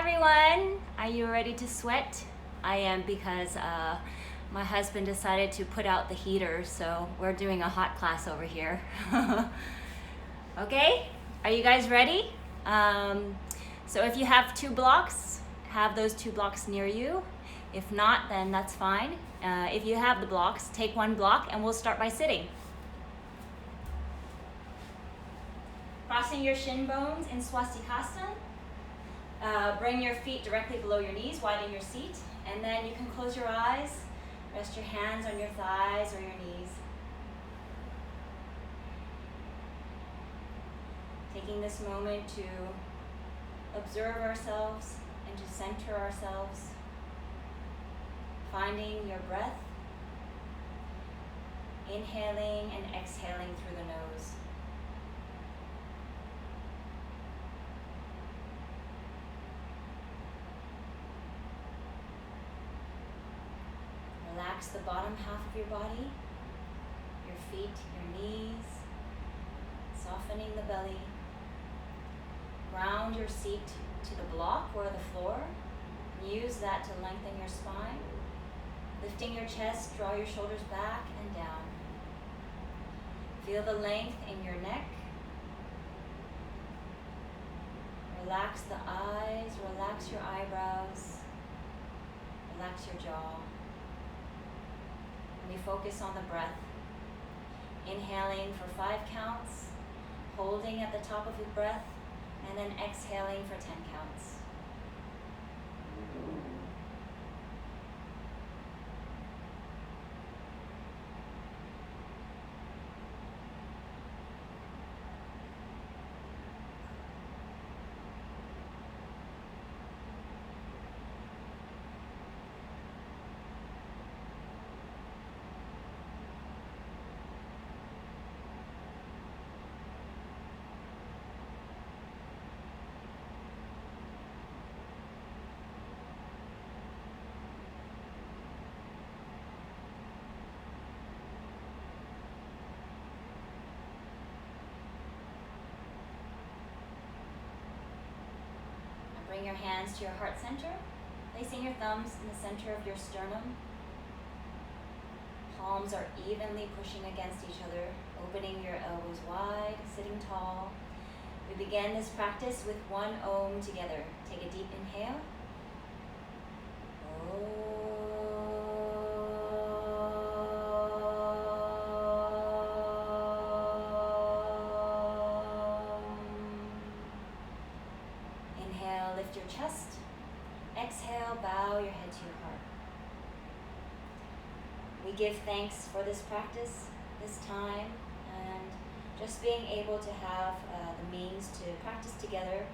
everyone. Are you ready to sweat? I am because my husband decided to put out the heater, so we're doing a hot class over here. Okay, are you guys ready? So if you have 2 blocks, have those 2 blocks near you. If not, then that's fine. If you have the blocks, take 1 block and we'll start by sitting. Crossing your shin bones in swastikasana. Bring your feet directly below your knees, widen your seat, and then you can close your eyes, rest your hands on your thighs or your knees. Taking this moment to observe ourselves and to center ourselves, finding your breath, inhaling and exhaling through the nose. Relax the bottom half of your body, your feet, your knees, softening the belly. Ground your seat to the block or the floor. Use that to lengthen your spine. Lifting your chest, draw your shoulders back and down. Feel the length in your neck. Relax the eyes, relax your eyebrows, relax your jaw. We focus on the breath. Inhaling for 5 counts, holding at the top of your breath, and then exhaling for 10 counts. Bring your hands to your heart center, placing your thumbs in the center of your sternum. Palms are evenly pushing against each other, opening your elbows wide, sitting tall. We begin this practice with 1 Om together. Take a deep inhale. Lift your chest. Exhale, bow your head to your heart. We give thanks for this practice, this time, and just being able to have the means to practice together,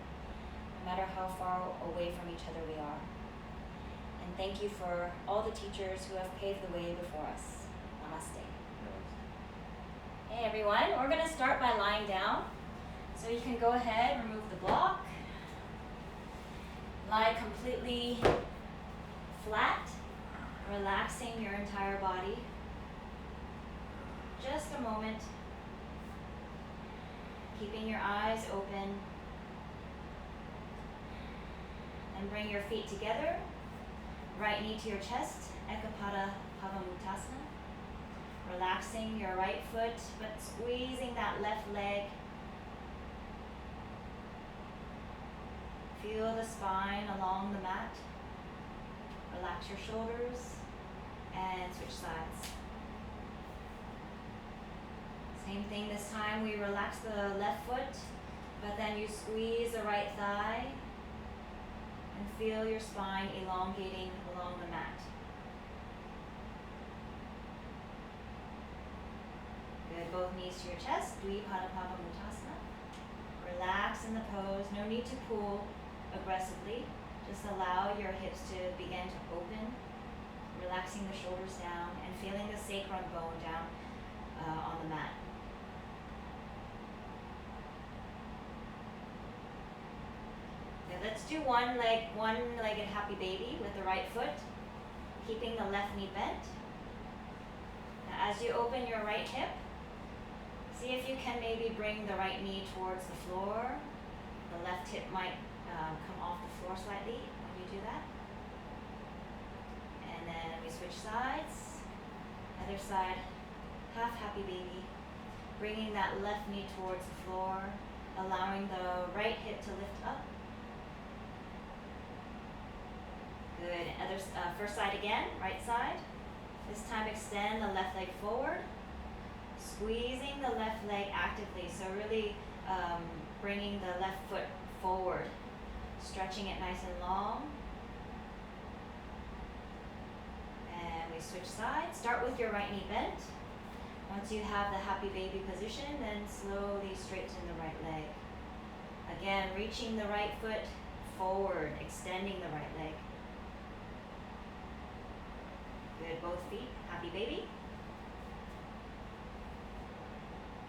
no matter how far away from each other we are. And thank you for all the teachers who have paved the way before us. Namaste. Hey everyone, we're going to start by lying down. So you can go ahead, remove the block. Lie completely flat, relaxing your entire body. Just a moment. Keeping your eyes open. And bring your feet together. Right knee to your chest, Ekapada Pavamutasana. Relaxing your right foot, but squeezing that left leg. Feel the spine along the mat. Relax your shoulders and switch sides. Same thing this time, we relax the left foot, but then you squeeze the right thigh and feel your spine elongating along the mat. Good, both knees to your chest, Dvipada Pavamutasana. Relax in the pose, no need to pull aggressively. Just allow your hips to begin to open, relaxing the shoulders down and feeling the sacrum bone down on the mat. Now let's do one-legged happy baby with the right foot, keeping the left knee bent. Now as you open your right hip, see if you can maybe bring the right knee towards the floor. The left hip might come off the floor more slightly when you do that. And then we switch sides. Other side, half happy baby. Bringing that left knee towards the floor, allowing the right hip to lift up. Good. First side again, right side. This time extend the left leg forward, squeezing the left leg actively. So really bringing the left foot forward, stretching it nice and long. And we switch sides. Start with your right knee bent. Once you have the happy baby position, then slowly straighten the right leg. Again, reaching the right foot forward, extending the right leg. Good, both feet, happy baby.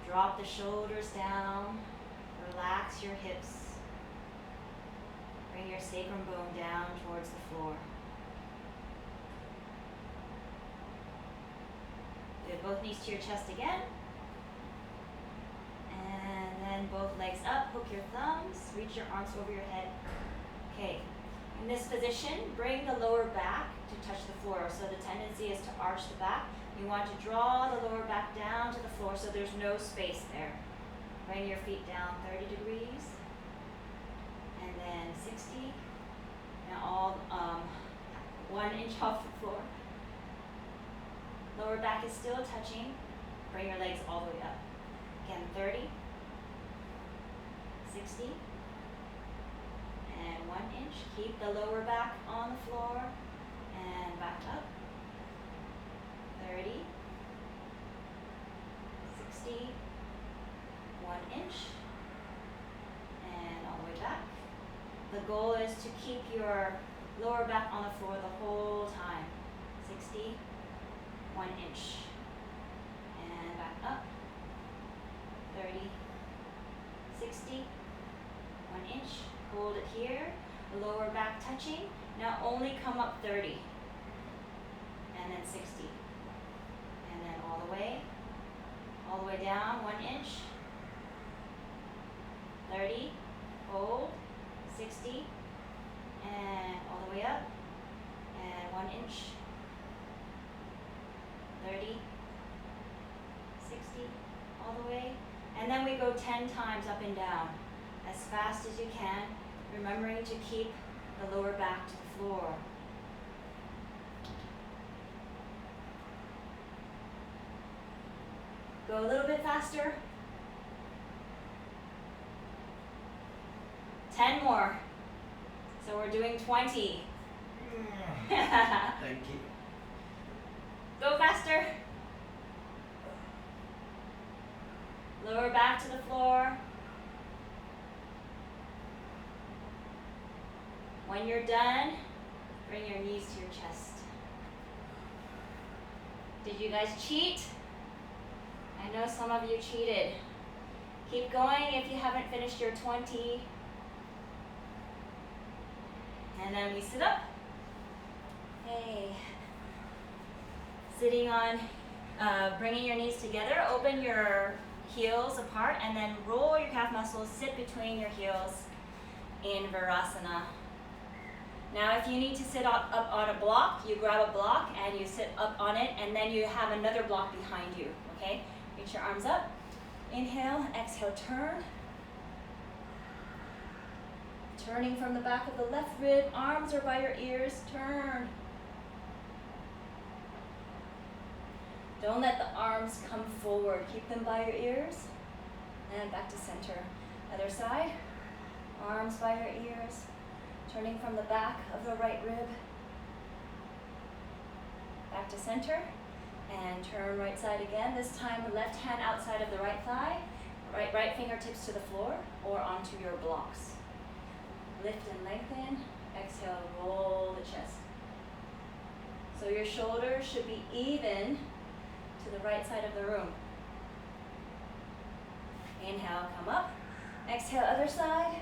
Drop the shoulders down, relax your hips. Bring your sacrum bone down towards the floor. Good, both knees to your chest again. And then both legs up, hook your thumbs, reach your arms over your head. Okay, in this position, bring the lower back to touch the floor. So the tendency is to arch the back. You want to draw the lower back down to the floor so there's no space there. Bring your feet down 30 degrees. And then 60. Now all 1 inch off the floor. Lower back is still touching. Bring your legs all the way up. Again, 30, 60, and 1 inch. Keep the lower back on the floor and back up. 30, 60, 1 inch, and all the way back. The goal is to keep your lower back on the floor the whole time. 60, 1 inch, and back up. 30, 60, 1 inch. Hold it here. The lower back touching. Now only come up 30, and then 60, and then all the way down 1 inch. 30, hold, 60, and all the way up, and 1 inch. 30, 60, all the way. And then we go 10 times up and down, as fast as you can, remembering to keep the lower back to the floor. Go a little bit faster. 10 more. So we're doing 20. Thank you. Go faster. Lower back to the floor. When you're done, bring your knees to your chest. Did you guys cheat? I know some of you cheated. Keep going if you haven't finished your 20. And then we sit up. Hey. Sitting on, bringing your knees together, open your heels apart, and then roll your calf muscles, sit between your heels in Virasana. Now if you need to sit up on a block, you grab a block and you sit up on it, and then you have another block behind you, okay? Reach your arms up. Inhale, exhale, turn. Turning from the back of the left rib, arms are by your ears, turn. Don't let the arms come forward. Keep them by your ears. And back to center. Other side. Arms by your ears. Turning from the back of the right rib. Back to center. And turn right side again. This time the left hand outside of the right thigh. Right fingertips to the floor or onto your blocks. Lift and lengthen. Exhale, roll the chest. So your shoulders should be even to the right side of the room. Inhale, come up. Exhale, other side.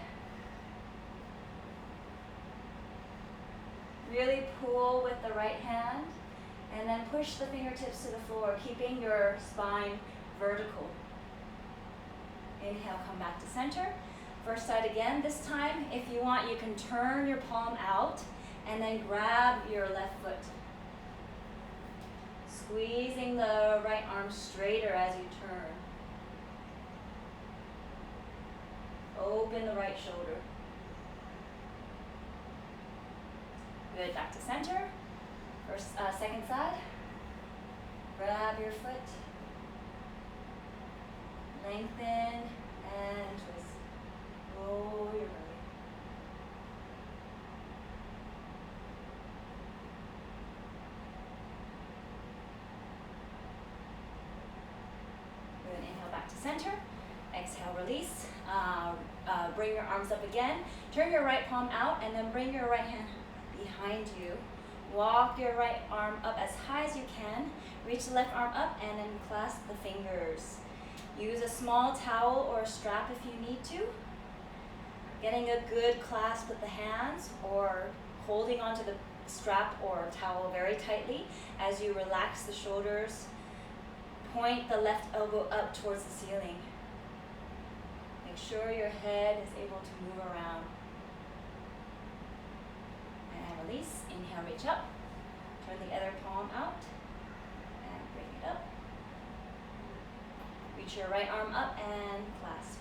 Really pull with the right hand and then push the fingertips to the floor, keeping your spine vertical. Inhale, come back to center. First side again. This time, if you want, you can turn your palm out and then grab your left foot. Squeezing the right arm straighter as you turn. Open the right shoulder. Good, back to center. Second side. Grab your foot. Lengthen and twist. Roll your belly. Good, inhale back to center. Exhale, release. Bring your arms up again. Turn your right palm out and then bring your right hand behind you. Walk your right arm up as high as you can. Reach the left arm up and then clasp the fingers. Use a small towel or a strap if you need to. Getting a good clasp with the hands or holding onto the strap or towel very tightly as you relax the shoulders. Point the left elbow up towards the ceiling. Make sure your head is able to move around. And release. Inhale, reach up. Turn the other palm out. And bring it up. Reach your right arm up and clasp.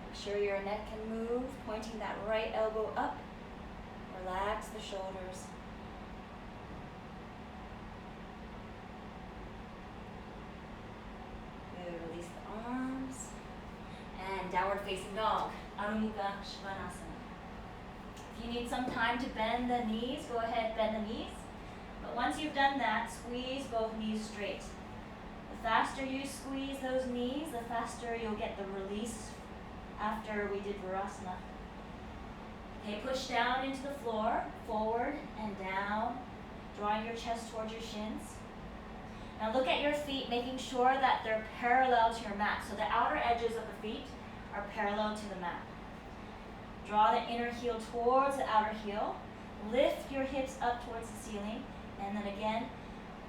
Make sure your neck can move, pointing that right elbow up. Relax the shoulders. Good, release the arms. And downward facing dog, Adho Mukha Svanasana. If you need some time to bend the knees, go ahead, bend the knees. But once you've done that, squeeze both knees straight. The faster you squeeze those knees, the faster you'll get the release after we did Virasana. Okay, push down into the floor, forward and down, drawing your chest towards your shins. Now look at your feet, making sure that they're parallel to your mat. So the outer edges of the feet are parallel to the mat. Draw the inner heel towards the outer heel. Lift your hips up towards the ceiling. And then again,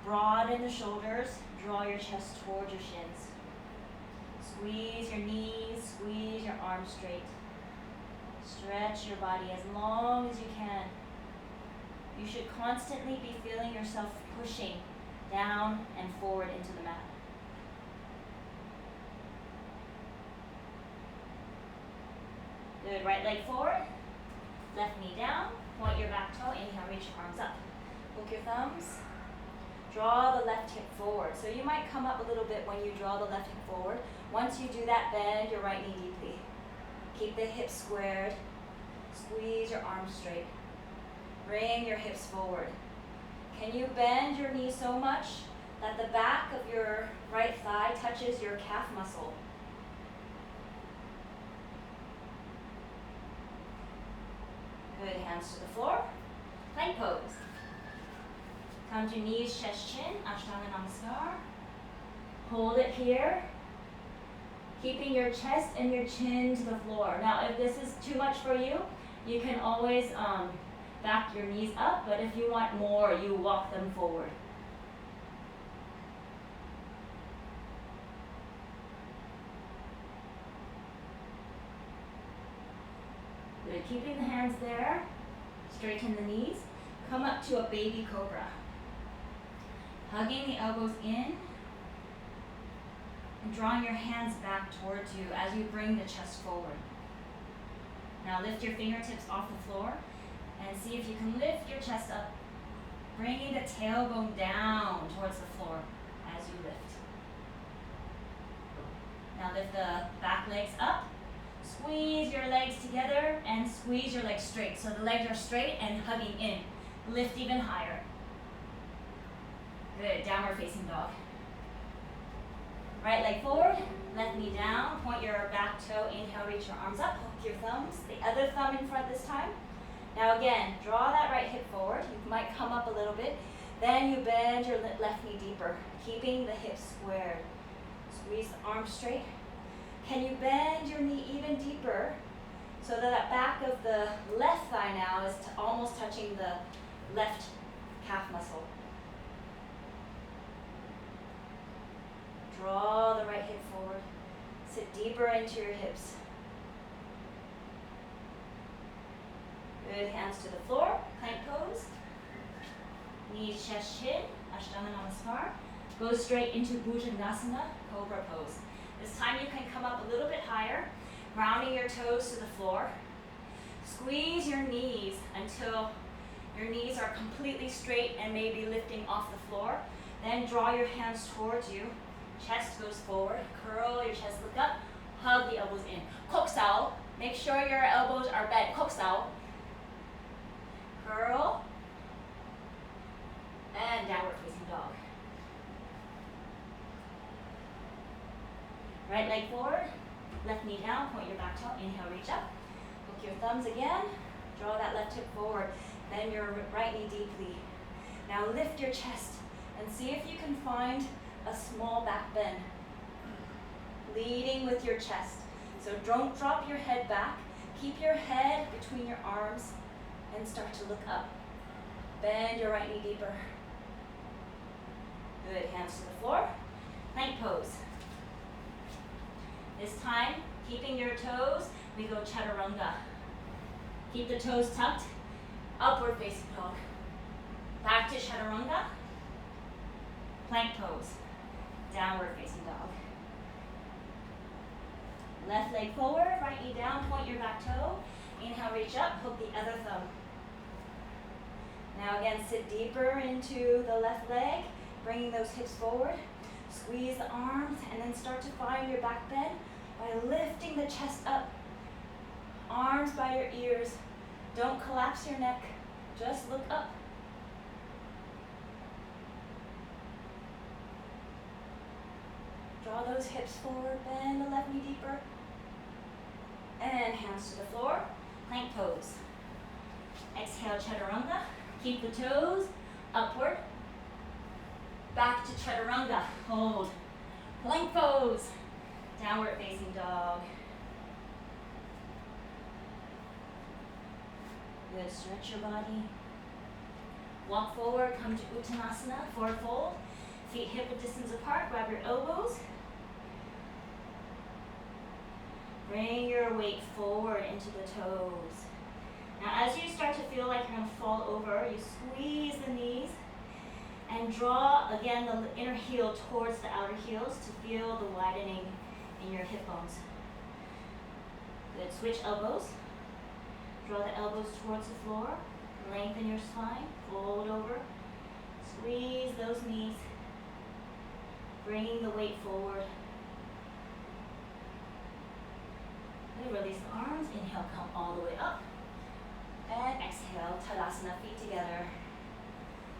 broaden the shoulders. Draw your chest towards your shins. Squeeze your knees, squeeze your arms straight. Stretch your body as long as you can. You should constantly be feeling yourself pushing down and forward into the mat. Good, right leg forward, left knee down, point your back toe, inhale, reach your arms up. Hook your thumbs, draw the left hip forward. So you might come up a little bit when you draw the left hip forward. Once you do that, bend your right knee deeply. Keep the hips squared, squeeze your arms straight. Bring your hips forward. Can you bend your knee so much that the back of your right thigh touches your calf muscle? Good, hands to the floor. Plank pose. Come to knees, chest, chin, Ashtanga Namaskar. Hold it here. Keeping your chest and your chin to the floor. Now, if this is too much for you, you can always back your knees up, but if you want more, you walk them forward. Good. Keeping the hands there, straighten the knees. Come up to a baby cobra. Hugging the elbows in and drawing your hands back towards you as you bring the chest forward. Now lift your fingertips off the floor and see if you can lift your chest up, bringing the tailbone down towards the floor as you lift. Now lift the back legs up, squeeze your legs together and squeeze your legs straight. So the legs are straight and hugging in. Lift even higher. Good, downward facing dog. Right leg forward, left knee down, point your back toe, inhale, reach your arms up, hook your thumbs, the other thumb in front this time. Now again, draw that right hip forward, you might come up a little bit, then you bend your left knee deeper, keeping the hips squared. Squeeze the arms straight. Can you bend your knee even deeper so that back of the left thigh now is almost touching the left calf muscle. Draw the right hip forward. Sit deeper into your hips. Good, hands to the floor, plank pose. Knees, chest, chin, Ashtanga Namaskar. Go straight into Bhujangasana, Cobra pose. This time you can come up a little bit higher, grounding your toes to the floor. Squeeze your knees until your knees are completely straight and maybe lifting off the floor. Then draw your hands towards you. Chest goes forward. Curl your chest, look up. Hug the elbows in. Koksao. Make sure your elbows are bent. Koksao. Curl. And downward facing dog. Right leg forward. Left knee down. Point your back toe. Inhale, reach up. Hook your thumbs again. Draw that left hip forward. Bend your right knee deeply. Now lift your chest and see if you can find a small back bend. Leading with your chest. So don't drop your head back. Keep your head between your arms and start to look up. Bend your right knee deeper. Good, hands to the floor. Plank pose. This time, keeping your toes, we go chaturanga. Keep the toes tucked. Upward facing dog. Back to chaturanga. Plank pose. Downward facing dog. Left leg forward, right knee down, point your back toe. Inhale, reach up, hook the other thumb. Now again, sit deeper into the left leg, bringing those hips forward. Squeeze the arms and then start to find your back bend by lifting the chest up. Arms by your ears. Don't collapse your neck, just look up. Draw those hips forward, bend the left knee deeper. And hands to the floor, plank pose. Exhale, chaturanga. Keep the toes upward. Back to chaturanga, hold. Plank pose, downward facing dog. Good, stretch your body. Walk forward, come to Uttanasana, forward fold. Feet hip distance apart, grab your elbows. Bring your weight forward into the toes. Now as you start to feel like you're going to fall over, you squeeze the knees and draw again the inner heel towards the outer heels to feel the widening in your hip bones. Good, switch elbows. Draw the elbows towards the floor. Lengthen your spine, fold over. Squeeze those knees. Bringing the weight forward. Good, release the arms. Inhale, come all the way up. And exhale, Tadasana, feet together.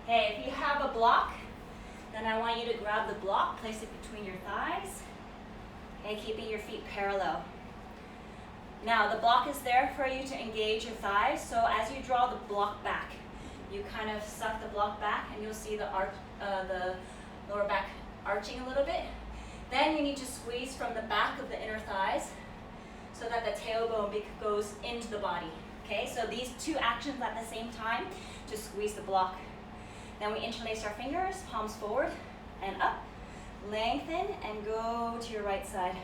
Okay, if you have a block, then I want you to grab the block, place it between your thighs. Okay, keeping your feet parallel. Now, the block is there for you to engage your thighs, so as you draw the block back, you kind of suck the block back and you'll see the lower back arching a little bit. Then you need to squeeze from the back of the inner thighs so that the tailbone goes into the body. Okay, so these two actions at the same time to squeeze the block. Then we interlace our fingers, palms forward and up. Lengthen and go to your right side.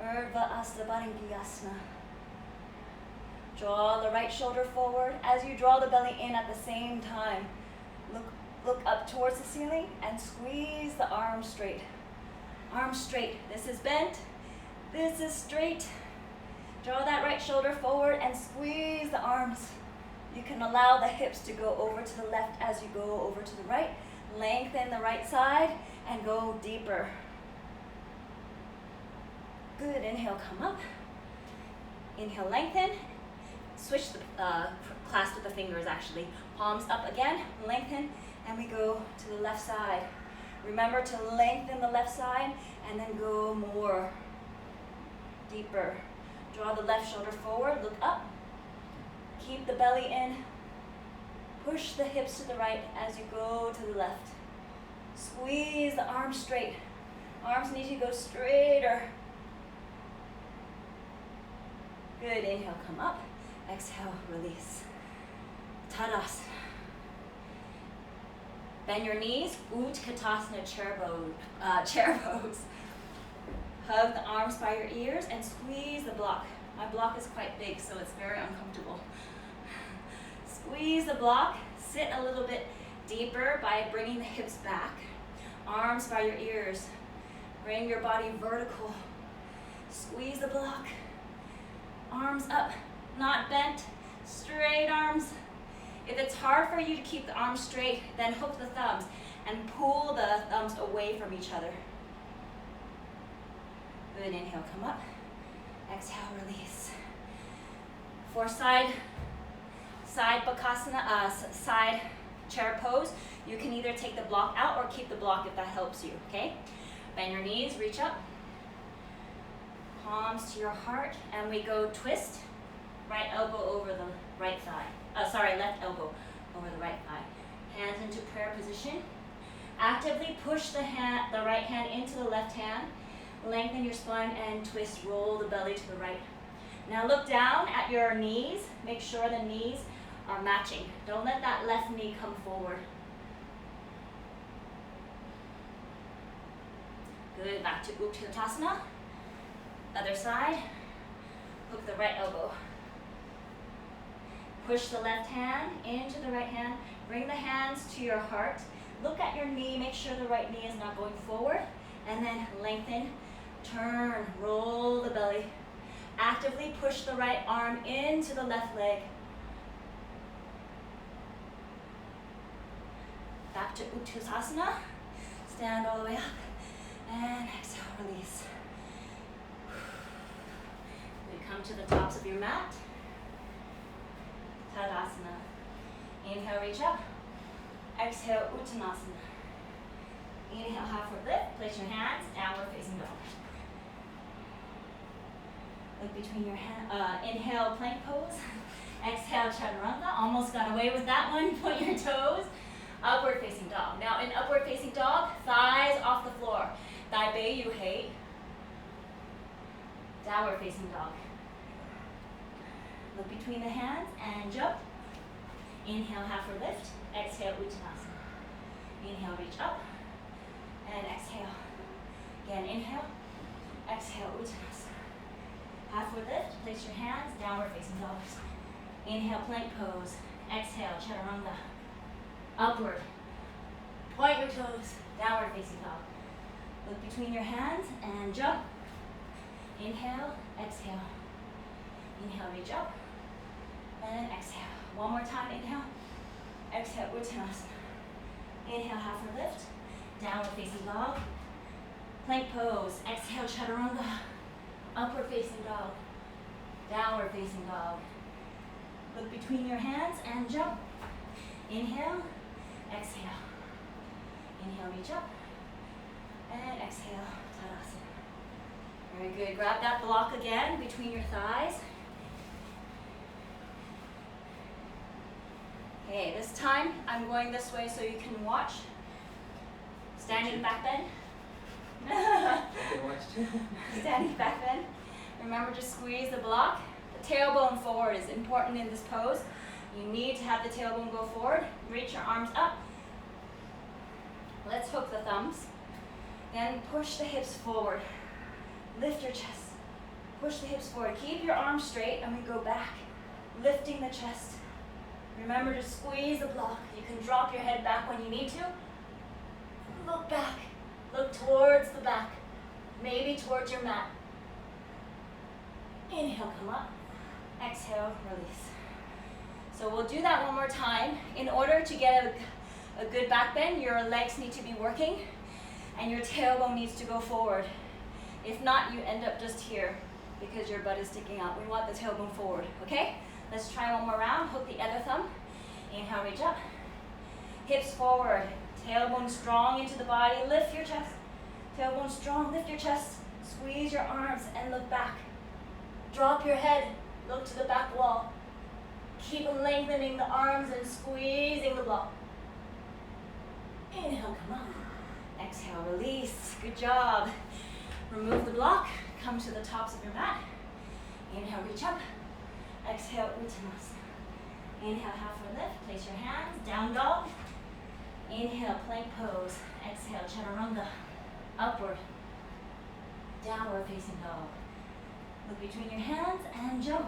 Urdhva Asana Baringyasana. Draw the right shoulder forward. As you draw the belly in at the same time, look up towards the ceiling and squeeze the arms straight. Arms straight. This is bent. This is straight. Draw that right shoulder forward and squeeze the arms. You can allow the hips to go over to the left as you go over to the right. Lengthen the right side and go deeper. Good, inhale, come up. Inhale, lengthen. Switch the clasp with the fingers actually. Palms up again, lengthen, and we go to the left side. Remember to lengthen the left side and then go more deeper. Draw the left shoulder forward, look up. Keep the belly in. Push the hips to the right as you go to the left. Squeeze the arms straight. Arms need to go straighter. Good, inhale, come up. Exhale, release. Tadasana. Bend your knees, Utkatasana chair pose. Hug the arms by your ears and squeeze the block. My block is quite big, so it's very uncomfortable. Squeeze the block. Sit a little bit deeper by bringing the hips back. Arms by your ears. Bring your body vertical. Squeeze the block. Arms up, not bent. Straight arms. If it's hard for you to keep the arms straight, then hook the thumbs and pull the thumbs away from each other. Good, inhale, come up. Exhale, release. For side bakasana, side chair pose, you can either take the block out or keep the block if that helps you, okay? Bend your knees, reach up. Palms to your heart, and we go twist. Right elbow over the right thigh. Left elbow over the right thigh. Hands into prayer position. Actively push the right hand into the left hand. Lengthen your spine and twist. Roll the belly to the right. Now look down at your knees. Make sure the knees are matching. Don't let that left knee come forward. Good, back to Uttanasana. Other side. Hook the right elbow. Push the left hand into the right hand. Bring the hands to your heart. Look at your knee. Make sure the right knee is not going forward. And then lengthen. Turn. Roll the belly. Actively push the right arm into the left leg. Back to Uttanasana. Stand all the way up. And exhale, release. We come to the tops of your mat. Tadasana. Inhale, reach up. Exhale, Uttanasana. Inhale, halfward lift. Place your hands, downward facing dog. Look between your hands. Inhale, plank pose. Exhale, chaturanga. Almost got away with that one. Point your toes. Upward facing dog. Now in upward facing dog, thighs off the floor. Thigh bay you hate. Downward facing dog. Look between the hands and jump. Inhale, halfward lift. Exhale, Uttanasana. Inhale, reach up. And exhale. Again, inhale. Exhale, Uttanasana. Halfward lift. Place your hands, downward facing dogs. Inhale, plank pose. Exhale, chaturanga. Upward. Point your toes. Downward facing dog. Look between your hands and jump. Inhale, exhale. Inhale, reach up. And exhale. One more time, inhale. Exhale, Uttanasana. Inhale, halfward lift. Downward facing dog. Plank pose. Exhale, chaturanga. Upward facing dog. Downward facing dog. Look between your hands and jump. Inhale, exhale. Inhale, reach up. And exhale, Tadasana. Very good. Grab that block again between your thighs. Okay, this time I'm going this way so you can watch. Standing back bend. Standing back bend. Remember to squeeze the block. The tailbone forward is important in this pose. You need to have the tailbone go forward. Reach your arms up. Let's hook the thumbs. Then push the hips forward. Lift your chest. Push the hips forward. Keep your arms straight and we go back. Lifting the chest. Remember to squeeze the block. You can drop your head back when you need to. Look back. Look towards the back. Maybe towards your mat. Inhale, come up. Exhale, release. So we'll do that one more time. In order to get a good back bend, your legs need to be working and your tailbone needs to go forward. If not, you end up just here because your butt is sticking out. We want the tailbone forward, okay? Let's try one more round. Hook the other thumb. Inhale, reach up. Hips forward. Tailbone strong into the body. Lift your chest. Tailbone strong. Lift your chest. Squeeze your arms and look back. Drop your head. Look to the back wall. Keep lengthening the arms and squeezing the block. Inhale, come up. Exhale, release. Good job. Remove the block. Come to the tops of your mat. Inhale, reach up. Exhale, Uttanasana. Inhale, halfward lift. Place your hands. Down dog. Inhale, plank pose. Exhale, chaturanga. Upward. downward facing dog. Look between your hands and jump.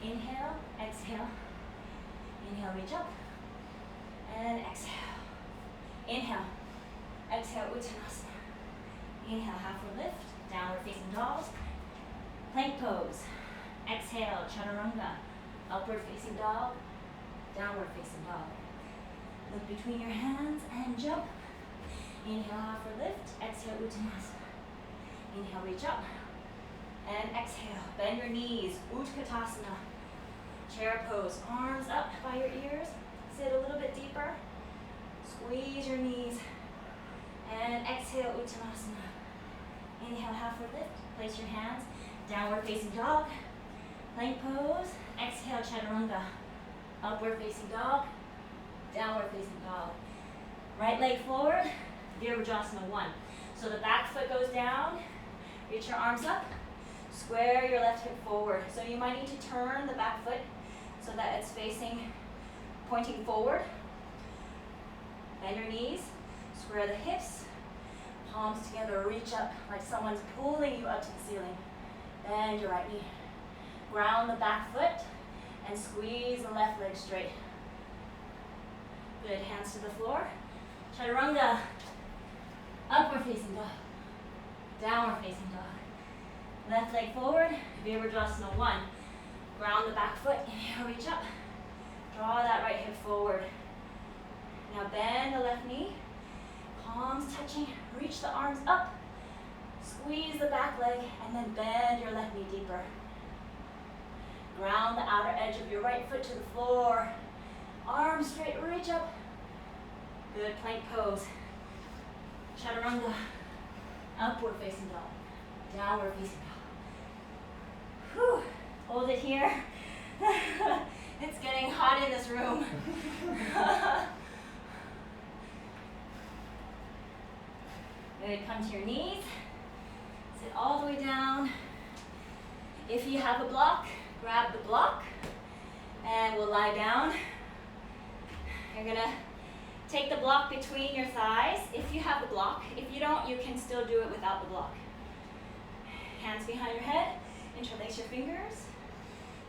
Inhale, exhale. Inhale, reach up. And exhale. Inhale, exhale, Uttanasana. Inhale, halfway lift, downward facing dog. Plank pose. Exhale, chaturanga. Upward facing dog, downward facing dog. Look between your hands and jump. Inhale, halfway lift. Exhale, Uttanasana. Inhale, reach up. And exhale, bend your knees, Utkatasana. Chair pose, arms up by your ears. Sit a little bit deeper. Squeeze your knees. And exhale, Uttanasana. Inhale, halfway lift. Place your hands, downward facing dog. Plank pose. Exhale, chaturanga. Upward facing dog. Downward facing dog. Right leg forward. Virabhadrasana 1. So the back foot goes down. Reach your arms up. Square your left hip forward. So you might need to turn the back foot so that it's pointing forward. Bend your knees. Square the hips. Palms together. Reach up like someone's pulling you up to the ceiling. Bend your right knee. Ground the back foot and squeeze the left leg straight. Good, hands to the floor. Chaturanga, upward facing dog, downward facing dog. Left leg forward, Virabhadrasana 1. Ground the back foot, inhale, reach up. Draw that right hip forward. Now bend the left knee, palms touching, reach the arms up. Squeeze the back leg and then bend your left knee deeper. Ground the outer edge of your right foot to the floor. Arms straight, reach up. Good, plank pose. Chaturanga, upward facing dog, downward facing dog. Whew, hold it here. It's getting hot in this room. Good, come to your knees. Sit all the way down. If you have a block, grab the block and we'll lie down. You're gonna take the block between your thighs if you have the block. If you don't, you can still do it without the block. Hands behind your head, interlace your fingers.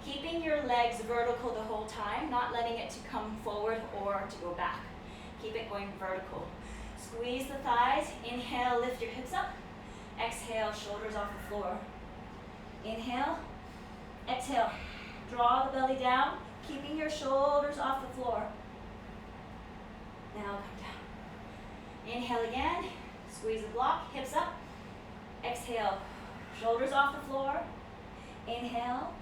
Keeping your legs vertical the whole time, not letting it to come forward or to go back. Keep it going vertical. Squeeze the thighs, inhale, lift your hips up. Exhale, shoulders off the floor. Inhale, exhale, draw the belly down, keeping your shoulders off the floor. Now come down. Inhale again, squeeze the block, hips up. Exhale, shoulders off the floor. Inhale,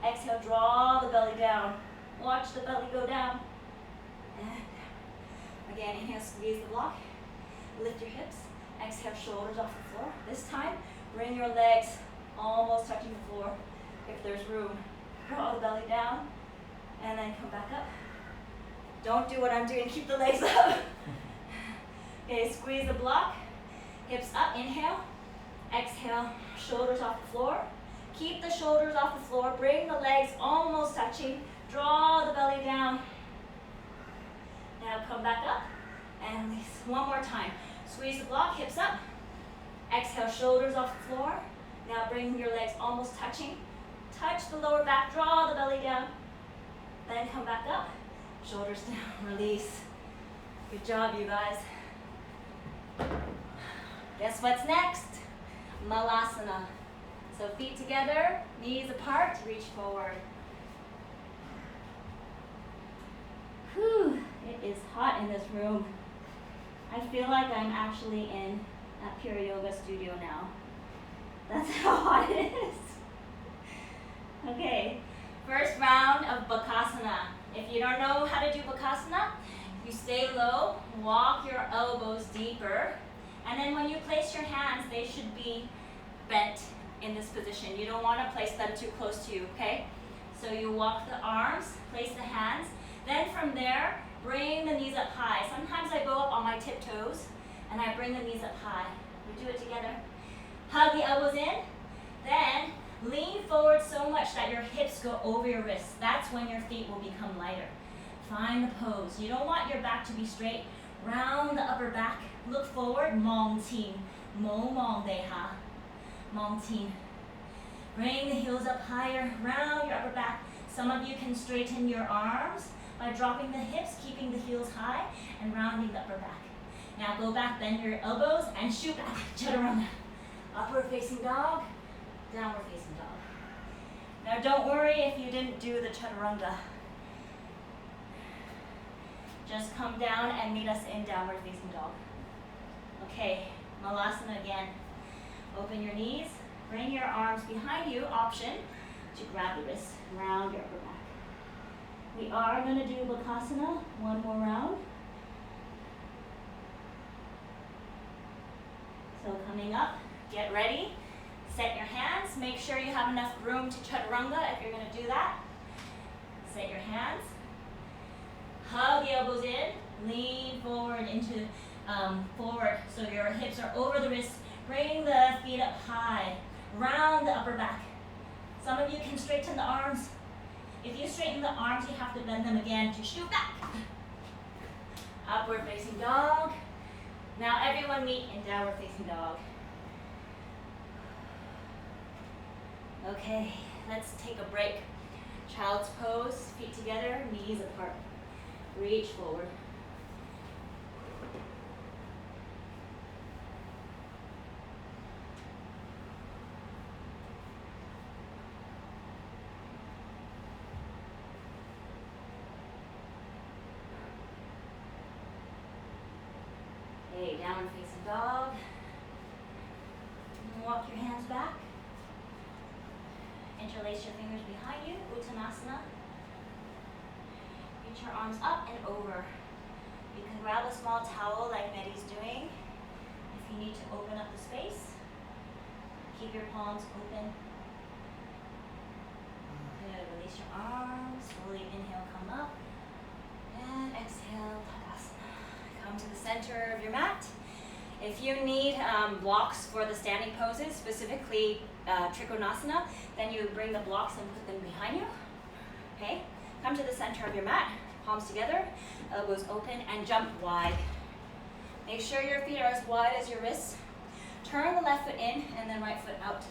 exhale, draw the belly down. Watch the belly go down. And again, inhale, squeeze the block, lift your hips. Exhale, shoulders off the floor. This time, bring your legs almost touching the floor if there's room. Draw the belly down and then come back up. Don't do what I'm doing, keep the legs up. Okay, squeeze the block, hips up, inhale. Exhale, shoulders off the floor. Keep the shoulders off the floor, bring the legs almost touching. Draw the belly down. Now come back up and release. One more time. Squeeze the block, hips up. Exhale, shoulders off the floor. Now bring your legs almost touching. Touch the lower back, draw the belly down. Then come back up. Shoulders down, release. Good job, you guys. Guess what's next? Malasana. So feet together, knees apart, reach forward. Whew, it is hot in this room. I feel like I'm actually in a pure yoga studio now. That's how hot it is. Okay, first round of Bakasana. If you don't know how to do Bakasana, you stay low, walk your elbows deeper, and then when you place your hands, they should be bent in this position. You don't want to place them too close to you, okay? So you walk the arms, place the hands, then from there, bring the knees up high. Sometimes I go up on my tiptoes, and I bring the knees up high. We do it together. Hug the elbows in, then lean forward so much that your hips go over your wrists. That's when your feet will become lighter. Find the pose. You don't want your back to be straight. Round the upper back. Look forward. Mong Ting. Mo Mong Deha. mountain. Bring the heels up higher, round your upper back. Some of you can straighten your arms by dropping the hips, keeping the heels high, and rounding the upper back. Now go back, bend your elbows, and shoot back. Chaturanga. Upward facing dog, downward facing dog. Now don't worry if you didn't do the chaturanga. Just come down and meet us in downward facing dog. Okay, malasana again. Open your knees, bring your arms behind you, option to grab the wrists, round your upper back. We are going to do Bakasana, one more round. So coming up, get ready, set your hands, make sure you have enough room to chaturanga if you're going to do that. Set your hands, hug the elbows in, lean forward into forward so your hips are over the wrists. Bring the feet up high, round the upper back. Some of you can straighten the arms. If you straighten the arms, you have to bend them again to shoot back. Upward facing dog. Now everyone meet in downward facing dog. Okay, let's take a break. Child's pose, feet together, knees apart. Reach forward. Okay, downward facing dog. And walk your hands back. Interlace your fingers behind you, Uttanasana. Reach your arms up and over. You can grab a small towel like Medi's doing if you need to open up the space. Keep your palms open. Good, release your arms. Slowly inhale, come up. And exhale, Tadasana. Come to the center of your mat. If you need blocks for the standing poses, specifically Trikonasana, then you bring the blocks and put them behind you. Okay? Come to the center of your mat, palms together, elbows open, and jump wide. Make sure your feet are as wide as your wrists. Turn the left foot in and then right foot out.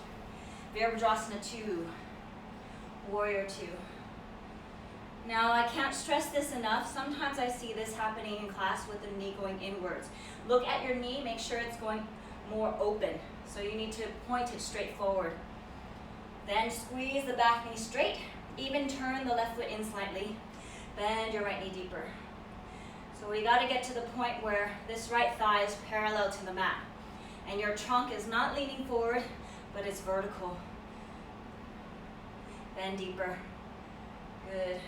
Virabhadrasana 2, Warrior 2. Now, I can't stress this enough. Sometimes I see this happening in class with the knee going inwards. Look at your knee, make sure it's going more open. So you need to point it straight forward. Then squeeze the back knee straight. Even turn the left foot in slightly. Bend your right knee deeper. So we got to get to the point where this right thigh is parallel to the mat. And your trunk is not leaning forward, but it's vertical. Bend deeper. Good.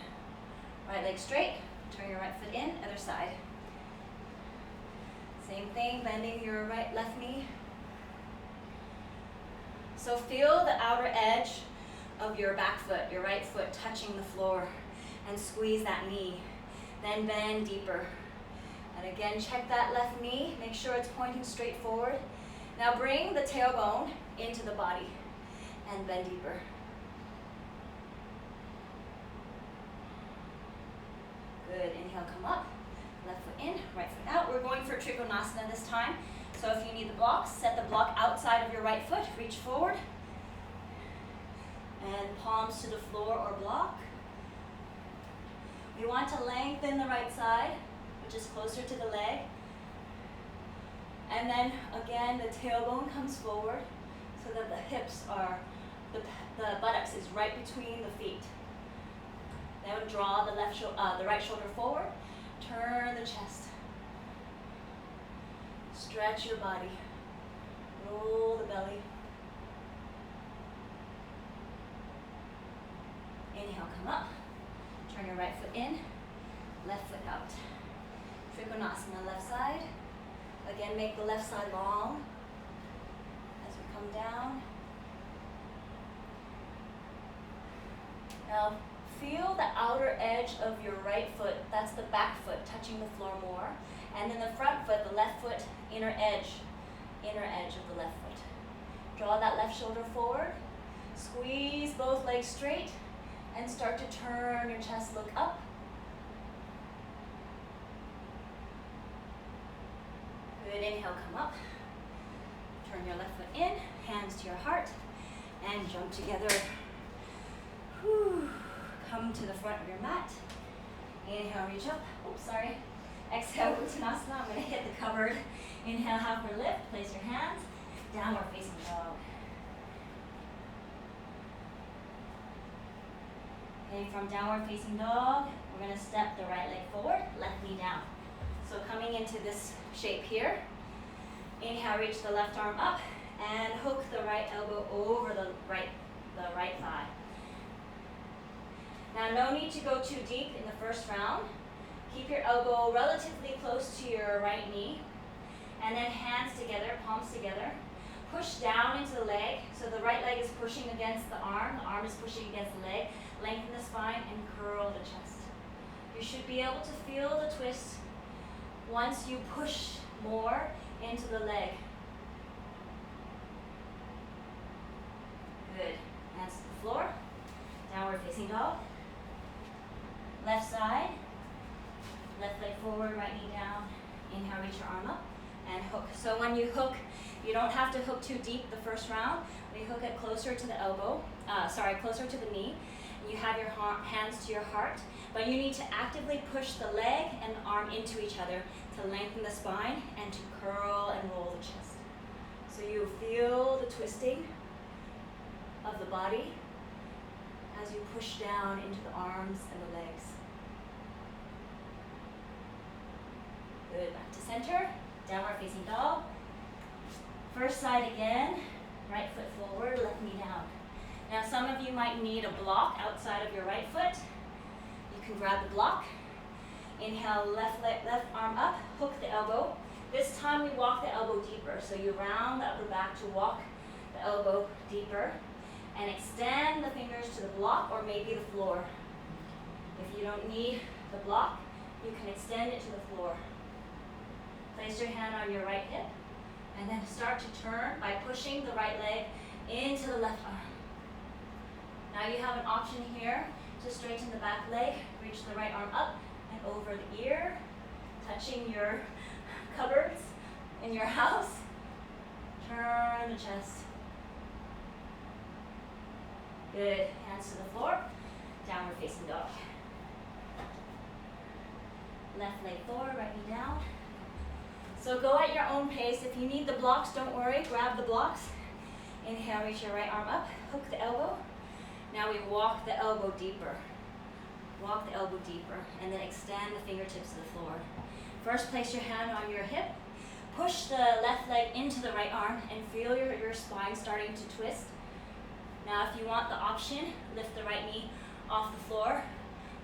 Right leg straight. Turn your right foot in, other side. Same thing, bending your left knee. So feel the outer edge of your back foot, your right foot touching the floor, and squeeze that knee. Then bend deeper. And again, check that left knee. Make sure it's pointing straight forward. Now bring the tailbone into the body and bend deeper. Good, inhale, come up. Left foot in, right foot out. We're going for Trikonasana this time. So if you need the blocks, set the block outside of your right foot. Reach forward. And palms to the floor or block. We want to lengthen the right side, which is closer to the leg. And then again, the tailbone comes forward so that the hips are, the buttocks is right between the feet. Then draw the right shoulder forward. Turn the chest. Stretch your body. Roll the belly. Inhale, come up. Turn your right foot in, left foot out. Trikonasana, left side. Again, make the left side long as we come down. Now, feel the outer edge of your right foot, that's the back foot, touching the floor more. And then the front foot, the left foot, inner edge of the left foot. Draw that left shoulder forward. Squeeze both legs straight and start to turn your chest, look up. Good, inhale, come up. Turn your left foot in, hands to your heart, and jump together. Whew. Come to the front of your mat. Inhale, reach up. Oops, sorry. Exhale, Uttanasana. I'm going to hit the cupboard. Inhale, halfway lift. Place your hands. Downward facing dog. Okay, from downward facing dog, we're going to step the right leg forward, left knee down. So coming into this shape here. Inhale, reach the left arm up and hook the right elbow over the right thigh. Now, no need to go too deep in the first round. Keep your elbow relatively close to your right knee. And then hands together, palms together. Push down into the leg. So the right leg is pushing against the arm is pushing against the leg. Lengthen the spine and curl the chest. You should be able to feel the twist once you push more into the leg. Good. Hands to the floor. Downward facing dog. Left side. Left leg forward, right knee down. Inhale, reach your arm up and hook. So when you hook, you don't have to hook too deep the first round. We hook it closer to the closer to the knee. You have your hands to your heart, but you need to actively push the leg and the arm into each other to lengthen the spine and to curl and roll the chest. So you feel the twisting of the body as you push down into the arms and the legs. Good, back to center, downward facing dog. First side again, right foot forward, left knee down. Now some of you might need a block outside of your right foot. You can grab the block. Inhale, left arm up, hook the elbow. This time we walk the elbow deeper. So you round the upper back to walk the elbow deeper and extend the fingers to the block or maybe the floor. If you don't need the block, you can extend it to the floor. Place your hand on your right hip and then start to turn by pushing the right leg into the left arm. Now you have an option here to straighten the back leg, reach the right arm up and over the ear, touching your cupboards in your house. Turn the chest. Good. Hands to the floor. Downward facing dog. Left leg forward, right knee down. So go at your own pace. If you need the blocks, don't worry. Grab the blocks. Inhale, reach your right arm up. Hook the elbow. Now we walk the elbow deeper. Walk the elbow deeper and then extend the fingertips to the floor. First, place your hand on your hip. Push the left leg into the right arm and feel your spine starting to twist. Now if you want the option, lift the right knee off the floor.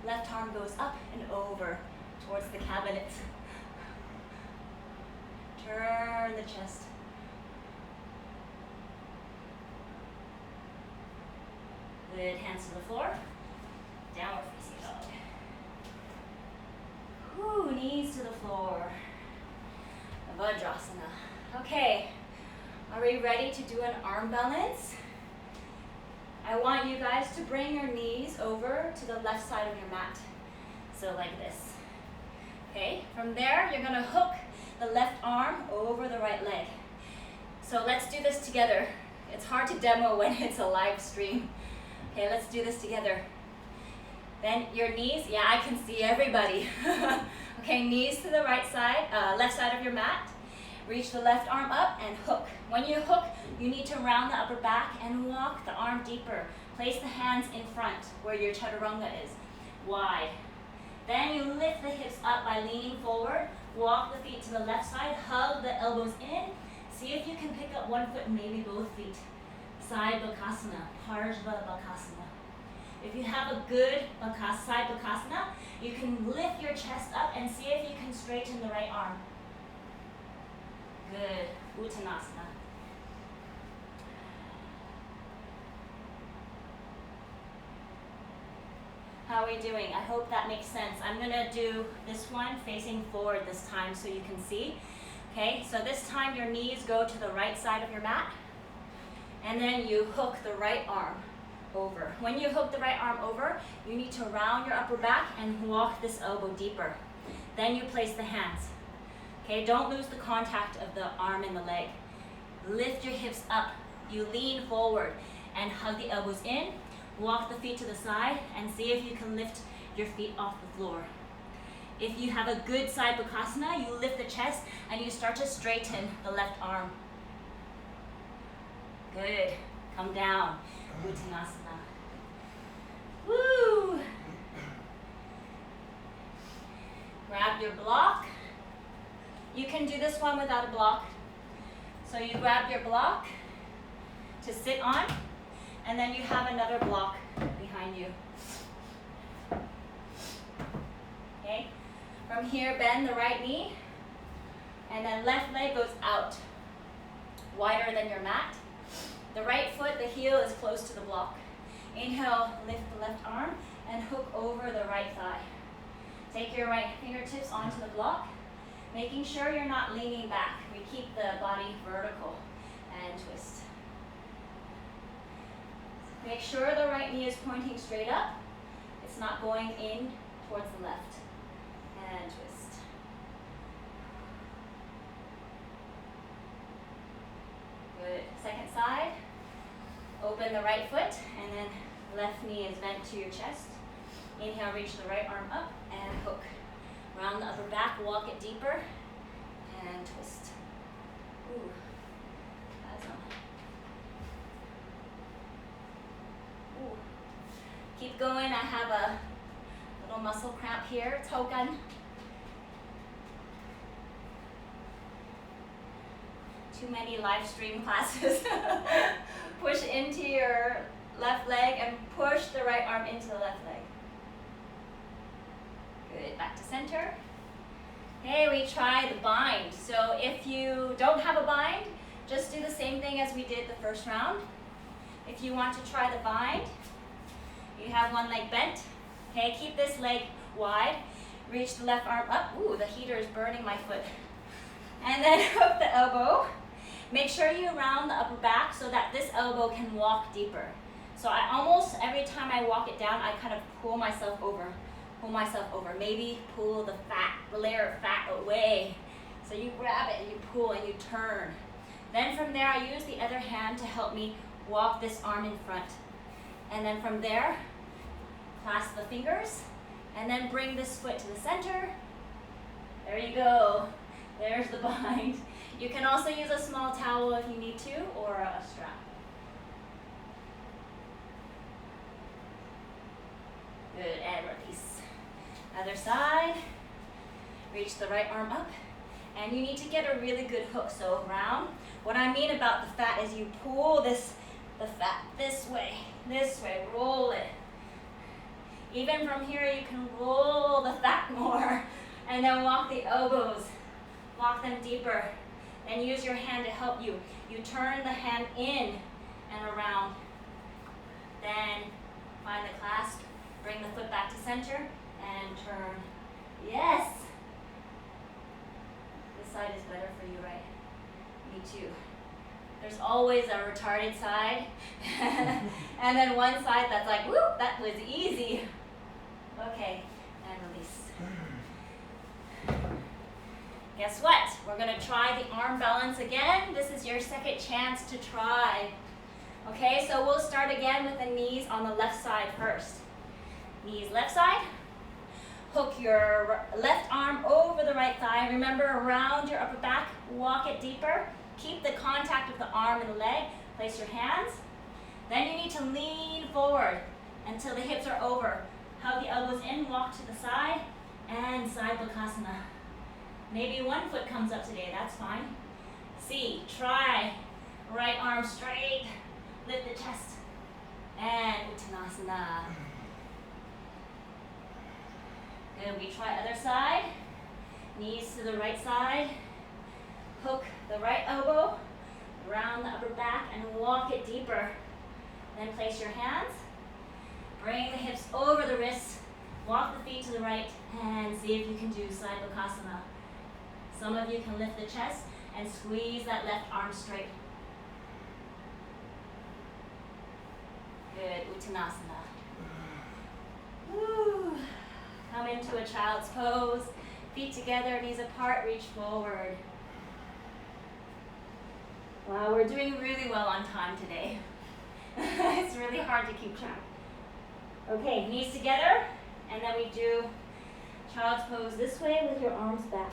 Left arm goes up and over towards the cabinet. Turn the chest. Good, hands to the floor. Downward facing dog. Whew, knees to the floor. Vajrasana. Okay, are we ready to do an arm balance? I want you guys to bring your knees over to the left side of your mat. So like this. Okay, from there you're gonna hook the left arm over the right leg. So let's do this together. It's hard to demo when it's a live stream. Okay, let's do this together. Then your knees, yeah, I can see everybody. Okay, knees to the right side, left side of your mat. Reach the left arm up and hook. When you hook, you need to round the upper back and walk the arm deeper. Place the hands in front where your chaturanga is, wide. Then you lift the hips up by leaning forward. Walk the feet to the left side, hug the elbows in. See if you can pick up one foot and maybe both feet. Side Bakasana, Parshva Bakasana. If you have a good side Bakasana, you can lift your chest up and see if you can straighten the right arm. Good, Uttanasana. How are we doing? I hope that makes sense. I'm gonna do this one facing forward this time so you can see. Okay, so this time your knees go to the right side of your mat and then you hook the right arm over. When you hook the right arm over, you need to round your upper back and walk this elbow deeper. Then you place the hands. Okay, don't lose the contact of the arm and the leg. lift your hips up. You lean forward and hug the elbows in. Walk the feet to the side and see if you can lift your feet off the floor. If you have a good side bakasana, you lift the chest and you start to straighten the left arm. Good. Come down. Uttanasana. Woo! Grab your block. You can do this one without a block. So you grab your block to sit on, and then you have another block behind you. Okay? From here, bend the right knee, and then left leg goes out, wider than your mat. The right foot, the heel is close to the block. Inhale, lift the left arm, and hook over the right thigh. Take your right fingertips onto the block, making sure you're not leaning back. We keep the body vertical, and twist. Make sure the right knee is pointing straight up. It's not going in towards the left. And twist. Good. Second side. Open the right foot, and then left knee is bent to your chest. Inhale, reach the right arm up and hook. Round the upper back, walk it deeper, and twist. Ooh. That's on. Ooh. Keep going. I have a little muscle cramp here. Token. Too many live stream classes. Push into your left leg and push the right arm into the left leg. Good. Back to center. Okay, we try the bind. So if you don't have a bind, just do the same thing as we did the first round. If you want to try the bind, you have one leg bent. Okay, keep this leg wide. Reach the left arm up. Ooh, the heater is burning my foot. And then hook the elbow. Make sure you round the upper back so that this elbow can walk deeper. So I almost, every time I walk it down, I kind of pull myself over. Maybe pull the layer of fat away. So you grab it and you pull and you turn. Then from there, I use the other hand to help me walk this arm in front. And then from there, clasp the fingers, and then bring this foot to the center. There you go. There's the bind. You can also use a small towel if you need to, or a strap. Good, and release. Other side. Reach the right arm up, and you need to get a really good hook. So round. What I mean about the fat is you pull the fat this way, roll it. Even from here, you can roll the fat more, and then walk the elbows, walk them deeper. Then use your hand to help you. You turn the hand in and around. Then find the clasp, bring the foot back to center, and turn. Yes! This side is better for you, right? Me too. There's always a retarded side, and then one side that's like, whoop, that was easy. Okay, and release. Guess what? We're gonna try the arm balance again. This is your second chance to try. Okay, so we'll start again with the knees on the left side first. Knees left side. Hook your left arm over the right thigh. Remember, around your upper back, walk it deeper. Keep the contact of the arm and the leg. Place your hands. Then you need to lean forward until the hips are over. Hug the elbows in, walk to the side, and side bakasana. Maybe one foot comes up today, that's fine. C, try. Right arm straight, lift the chest, and Uttanasana. Good, we try other side. Knees to the right side. Hook the right elbow around the upper back and walk it deeper. Then place your hands. Bring the hips over the wrists. Walk the feet to the right and see if you can do side bakasana. Some of you can lift the chest and squeeze that left arm straight. Good, Uttanasana. Woo. Come into a child's pose. Feet together, knees apart, reach forward. Wow, we're doing really well on time today. It's really hard to keep track. Okay, knees together, and then we do child's pose this way with your arms back.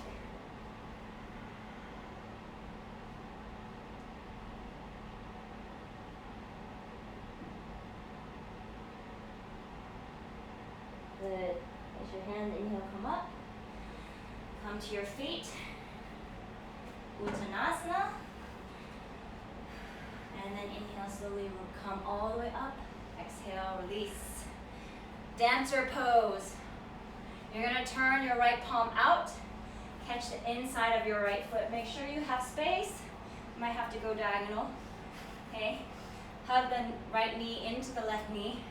Good. Raise your hands, inhale, come up. Come to your feet. Uttanasana. And then inhale, slowly come all the way up. Exhale, release. Dancer pose. You're gonna turn your right palm out. Catch the inside of your right foot. Make sure you have space. You might have to go diagonal. Okay. Hug the right knee into the left knee.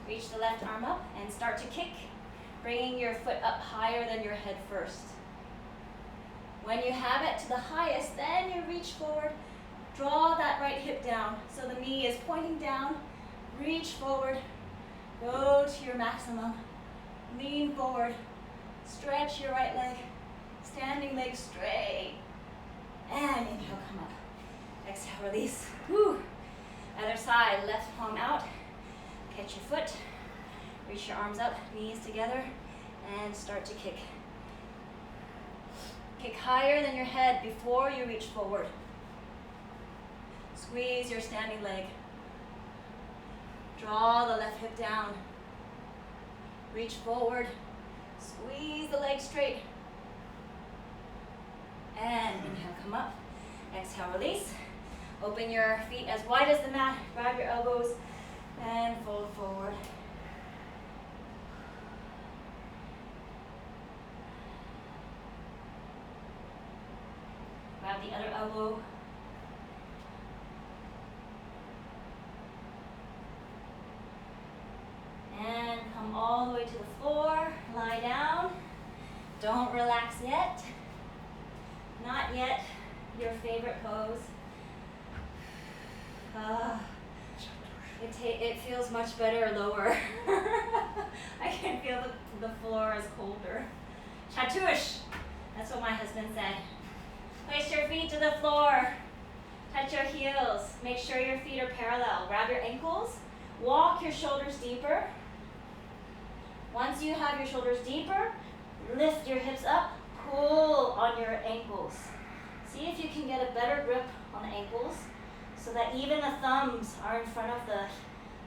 Reach the left arm up and start to kick, bringing your foot up higher than your head first. When you have it to the highest, then you reach forward, draw that right hip down so the knee is pointing down. Reach forward, go to your maximum, lean forward, stretch your right leg, standing leg straight, and inhale, come up. Exhale, release. Whew. Other side, left palm out. Catch your foot, reach your arms up, knees together, and start to kick. Kick higher than your head before you reach forward. Squeeze your standing leg. Draw the left hip down. Reach forward, squeeze the leg straight. And inhale, come up. Exhale, release. Open your feet as wide as the mat, grab your elbows, and fold forward. Grab the other elbow. And come all the way to the floor. Lie down. Don't relax yet. Not yet your favorite pose. It feels much better lower. I can feel the floor is colder. Chatush. That's what my husband said. Place your feet to the floor. Touch your heels. Make sure your feet are parallel. Grab your ankles. Walk your shoulders deeper. Once you have your shoulders deeper, lift your hips up. Pull on your ankles. See if you can get a better grip on the ankles so that even the thumbs are in front of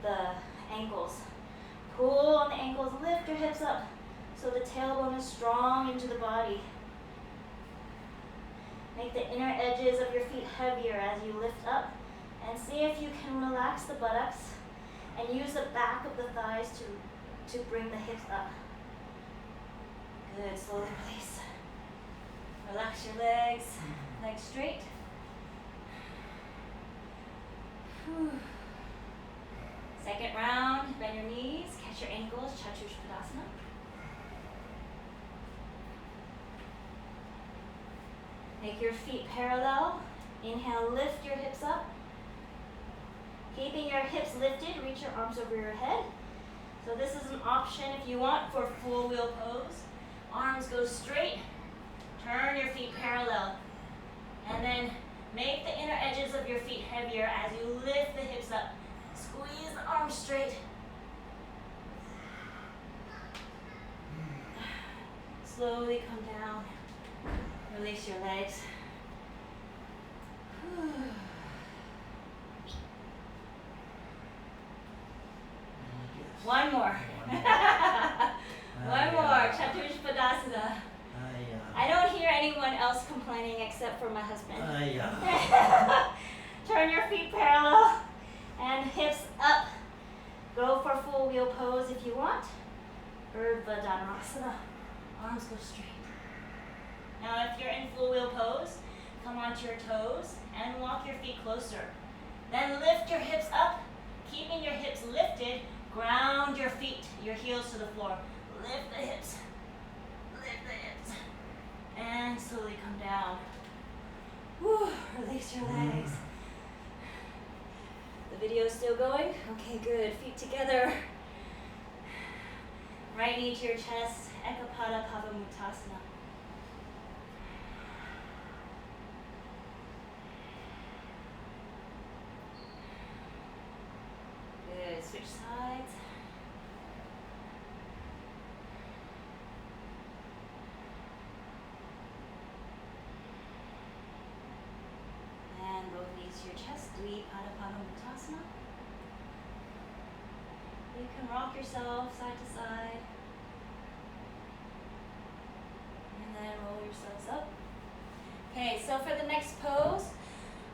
the ankles. Pull on the ankles, lift your hips up so the tailbone is strong into the body. Make the inner edges of your feet heavier as you lift up, and see if you can relax the buttocks and use the back of the thighs to bring the hips up. Good, slowly release. Relax your legs, legs straight. Whew. Second round, bend your knees, catch your ankles, Chatushpadasana. Make your feet parallel. Inhale, lift your hips up. Keeping your hips lifted, reach your arms over your head. So this is an option if you want for full wheel pose. Arms go straight, turn your feet parallel, and then make the inner edges of your feet heavier as you lift the hips up. Squeeze the arms straight. Slowly come down. Release your legs. One more. One more. Chatushpadasana. I don't hear anyone else complaining except for my husband. Turn your feet parallel and hips up. Go for full wheel pose if you want. Urdhva Dhanurasana. Arms go straight. Now if you're in full wheel pose, come onto your toes and walk your feet closer. Then lift your hips up, keeping your hips lifted. Ground your feet, your heels to the floor. Lift the hips. Lift the hips. And slowly come down. Whew, release your legs. The video is still going? Okay, good. Feet together. Right knee to your chest. Ekapada Pavamutasana. can rock yourself side to side. And then roll yourselves up. Okay, so for the next pose,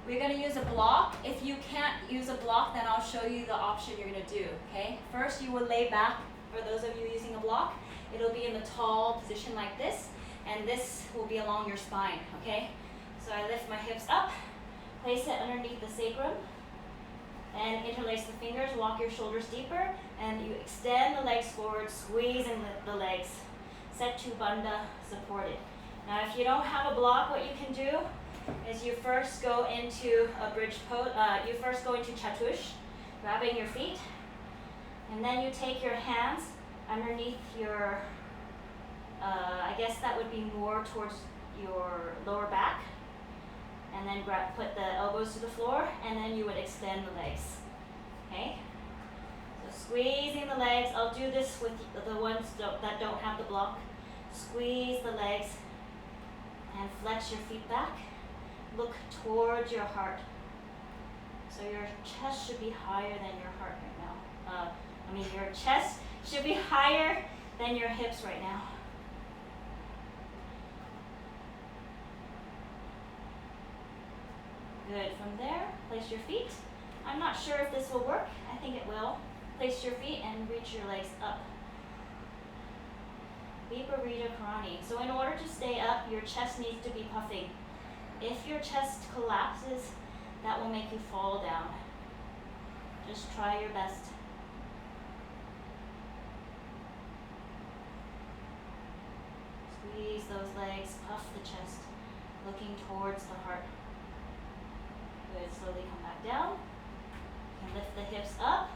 we're going to use a block. If you can't use a block, then I'll show you the option you're going to do, okay? First, you will lay back. For those of you using a block, it'll be in the tall position like this, and this will be along your spine, okay? So I lift my hips up, place it underneath the sacrum, and interlace the fingers, walk your shoulders deeper, and you extend the legs forward, squeeze in the legs. Setu Bandha supported. Now if you don't have a block, what you can do is you first go into a bridge pose, you first go into Chatush, grabbing your feet, and then you take your hands underneath your, I guess that would be more towards your lower back, and then put the elbows to the floor, and then you would extend the legs, okay? So squeezing the legs, I'll do this with the ones that don't have the block. Squeeze the legs and flex your feet back. Look towards your heart. So your chest should be higher than your heart right now. Your chest should be higher than your hips right now. Good. From there, place your feet. I'm not sure if this will work. I think it will. Place your feet and reach your legs up. Viparita Karani. So in order to stay up, your chest needs to be puffing. If your chest collapses, that will make you fall down. Just try your best. Squeeze those legs, puff the chest, looking towards the heart. Good, slowly come back down. You can lift the hips up,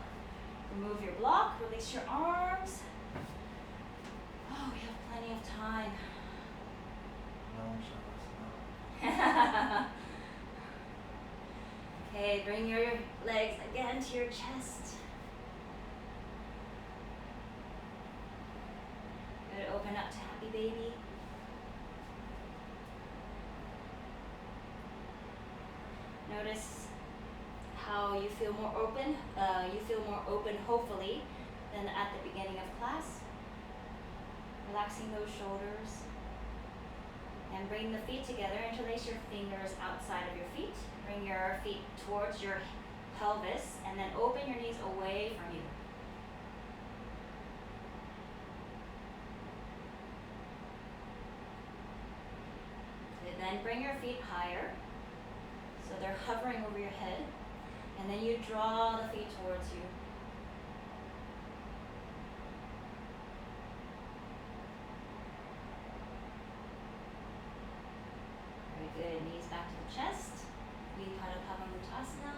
remove your block, release your arms. Oh, we have plenty of time. Okay, bring your legs again to your chest. Good, open up to happy baby. Notice how you feel more open. You feel more open, hopefully, than at the beginning of class. Relaxing those shoulders. And bring the feet together. Interlace your fingers outside of your feet. Bring your feet towards your pelvis, and then open your knees away from you. And then bring your feet higher, so they're hovering over your head, and then you draw the feet towards you. Very good. Knees back to the chest. Vipadapavamutasana.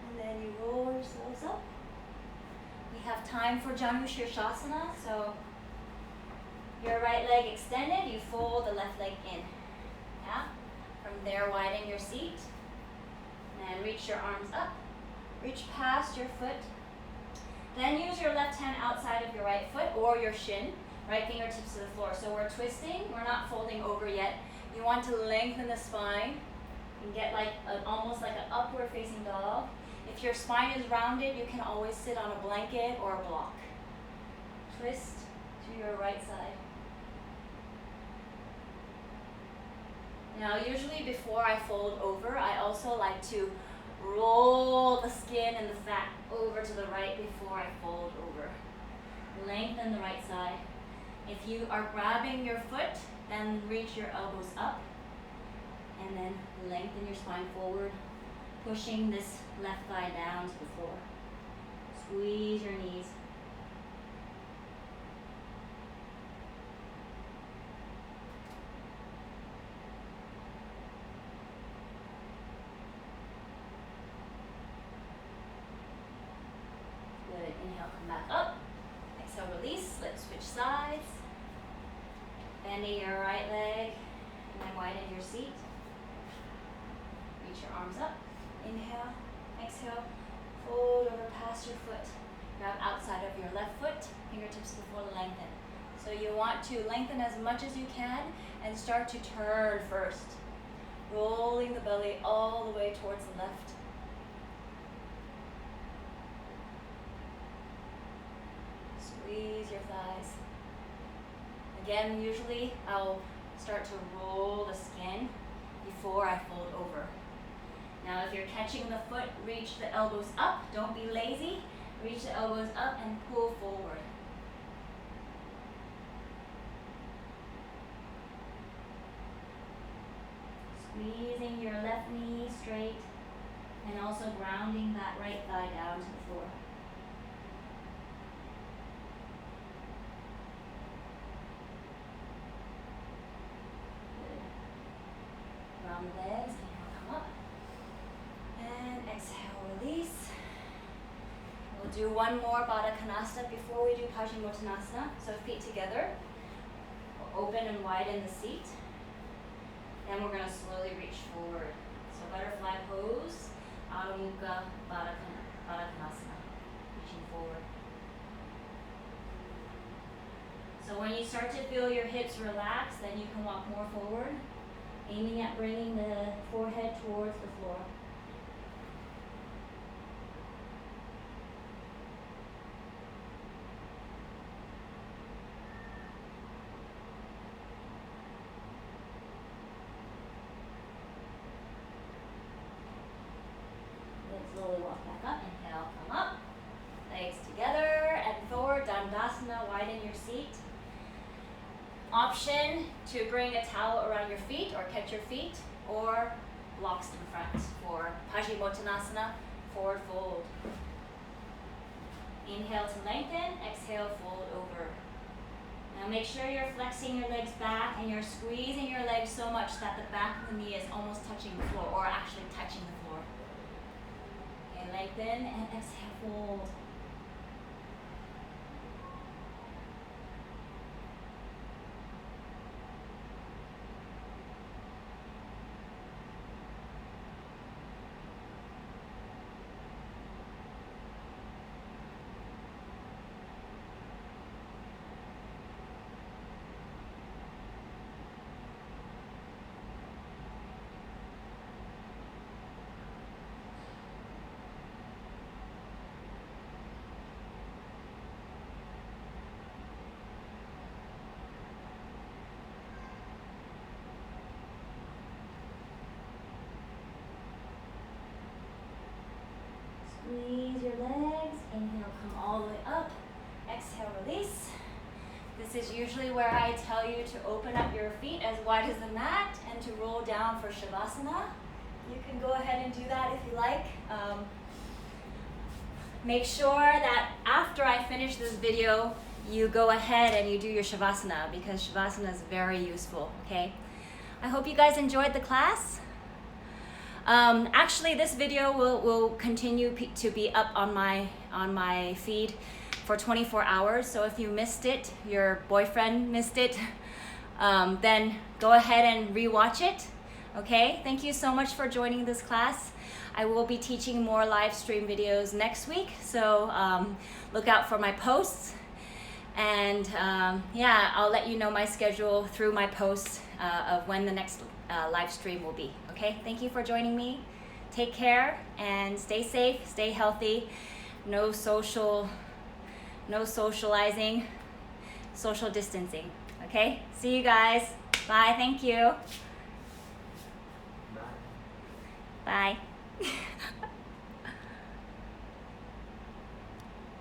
And then you roll yourselves up. We have time for Janu Shirshasana. So your right leg extended, you fold the left leg in. Yeah? From there, widen your seat. And reach your arms up. Reach past your foot. Then use your left hand outside of your right foot or your shin. Right fingertips to the floor. So we're twisting. We're not folding over yet. You want to lengthen the spine and get almost like an upward facing dog. If your spine is rounded, you can always sit on a blanket or a block. Twist to your right side. Now, usually before I fold over, I also like to roll the skin and the fat over to the right before I fold over. Lengthen the right side. If you are grabbing your foot, then reach your elbows up, and then lengthen your spine forward, pushing this left thigh down to the floor. Squeeze your knees. Good. Inhale, come back up. Exhale, release. Let's switch sides. Bending your right leg, and then widen your seat. Reach your arms up. Inhale, exhale, fold over past your foot. Grab outside of your left foot, fingertips to the floor, lengthen. So you want to lengthen as much as you can and start to turn first. Rolling the belly all the way towards the left. Again, usually I'll start to roll the skin before I fold over. Now if you're catching the foot, reach the elbows up. Don't be lazy. Reach the elbows up and pull forward. Squeezing your left knee straight and also grounding that right thigh down to the floor. Good. Round the legs, inhale, come up. And exhale, release. We'll do one more Baddha Konasana before we do Paschimottanasana. So feet together, open and widen the seat. Then we're going to slowly reach forward. So butterfly pose, Adho Mukha Baddha Konasana, reaching forward. So when you start to feel your hips relax, then you can walk more forward, aiming at bringing the forehead towards the floor. Slowly walk back up, inhale, come up, legs together and forward, Dandasana, widen your seat. Option to bring a towel around your feet or catch your feet, or blocks in front for Paschimottanasana, forward fold. Inhale to lengthen, exhale, fold over. Now make sure you're flexing your legs back and you're squeezing your legs so much that the back of the knee is almost touching the floor or actually touching the floor. Lengthen and exhale, fold. Squeeze your legs, inhale, come all the way up, exhale, release. This is usually where I tell you to open up your feet as wide as the mat and to roll down for Shavasana. You can go ahead and do that if you like. Make sure that after I finish this video, you go ahead and you do your Shavasana because Shavasana is very useful, okay? I hope you guys enjoyed the class. Actually, this video will continue to be up on my feed for 24 hours. So if you missed it, your boyfriend missed it, then go ahead and rewatch it. Okay, thank you so much for joining this class. I will be teaching more live stream videos next week, so look out for my posts. And yeah, I'll let you know my schedule through my posts of when the next live stream will be. Okay, thank you for joining me. Take care and stay safe, stay healthy. No socializing, social distancing. Okay, see you guys. Bye, thank you. Bye. Bye.